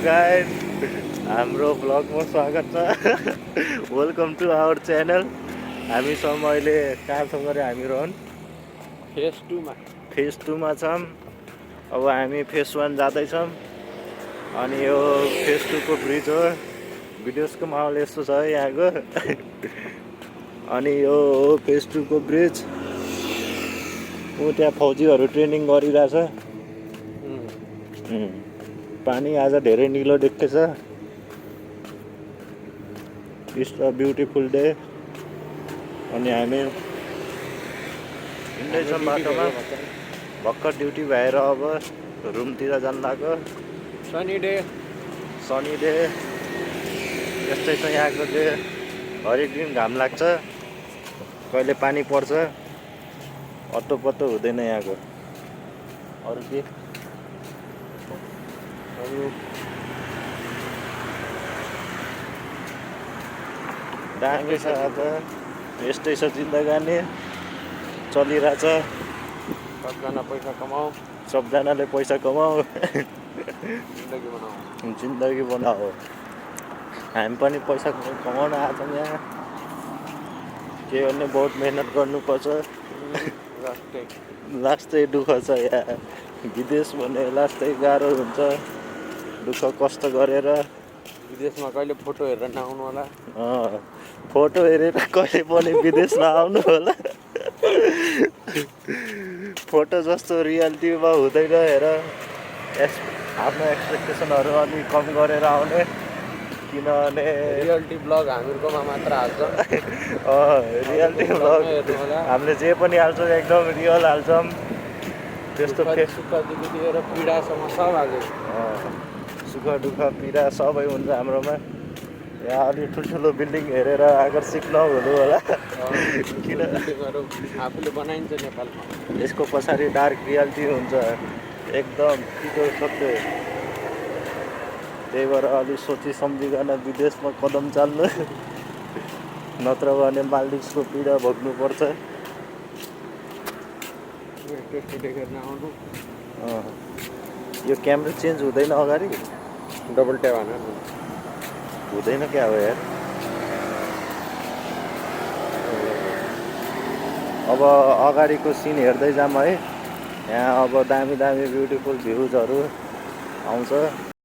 Guys, हाम्रो ब्लगमा स्वागत छ। Welcome to our channel. हामी छौँ अहिले कहाँ छौँ गरे हामी रहन फेज 2 मा छौँ। अब हामी फेज 1 जाँदैछौँ अनि यो फेज 2 को ब्रिज हो। भिडियोसको माहौल यस्तो छ यहाँको। अनि यो हो फेज 2 को ब्रिज। ऊ त्यहाँ फौजीहरू ट्रेनिङ गरिरहेछ। पानी आज धेरै निलो देख्दैछ। It's a beautiful day. अनि हामी हिँड्दैछौँ बाटोमा। भर्खर ड्युटी भएर अब रुमतिर जान लाग्यो। सनी डे यस्तै छ यहाँको डे। हरेक दिन घाम लाग्छ, कहिले पानी पर्छ, अत्तो हुँदैन यहाँको। अरू के दामी छ। आज यस्तै छ जिन्दगानी, चलिरहेछ। सबजनाले पैसा कमाऊ, जिन्दगी बनाऊ। हामी पनि पैसा कमाउन आछौँ यहाँ। के गर्ने, बहुत मेहनत गर्नुपर्छ। लास्टै दुःख छ यहाँ। विदेश भने लास्टै गाह्रो हुन्छ, दुःख कष्ट गरेर। विदेशमा कहिले फोटो हेरेर नआउनु होला। फोटो हेरेर कहिले पनि विदेश नआउनु होला। फोटो जस्तो रियालिटीमा हुँदैन। हेर, आफ्नो एक्सपेक्टेसनहरू अलिक कम गरेर आउने, किनभने रियालिटी ब्लग हामीहरूकोमा मात्र हाल्छ। रियालिटी ब्लग हामीले जे पनि हाल्छौँ एकदम रियल हाल्छौँ। त्यस्तो सुखदेखि लिएर पीडासम्म सब हाल्छ। सुख दुःख पीडा सबै हुन्छ हाम्रोमा। यहाँ अलिक ठुल्ठुलो बिल्डिङ हेरेर आकर्षित नहुनु होला। किन आफूले बनाइन्छ नेपालमा। यसको पछाडि डार्क रियालिटी हुन्छ, एकदम पिटो सत्य। त्यही भएर अलिक सोची सम्झिकन विदेशमा कदम चाल्नु, नत्र भने मालदिभ्सको पीडा भोग्नुपर्छ। यो क्यामेरा चेन्ज हुँदैन अगाडि? डबल ट्याप हान हुँदैन क्या हो यार। अब अगाडिको सिन हेर्दै जाऊँ है। यहाँ अब दामी ब्युटिफुल भ्युजहरू आउँछ।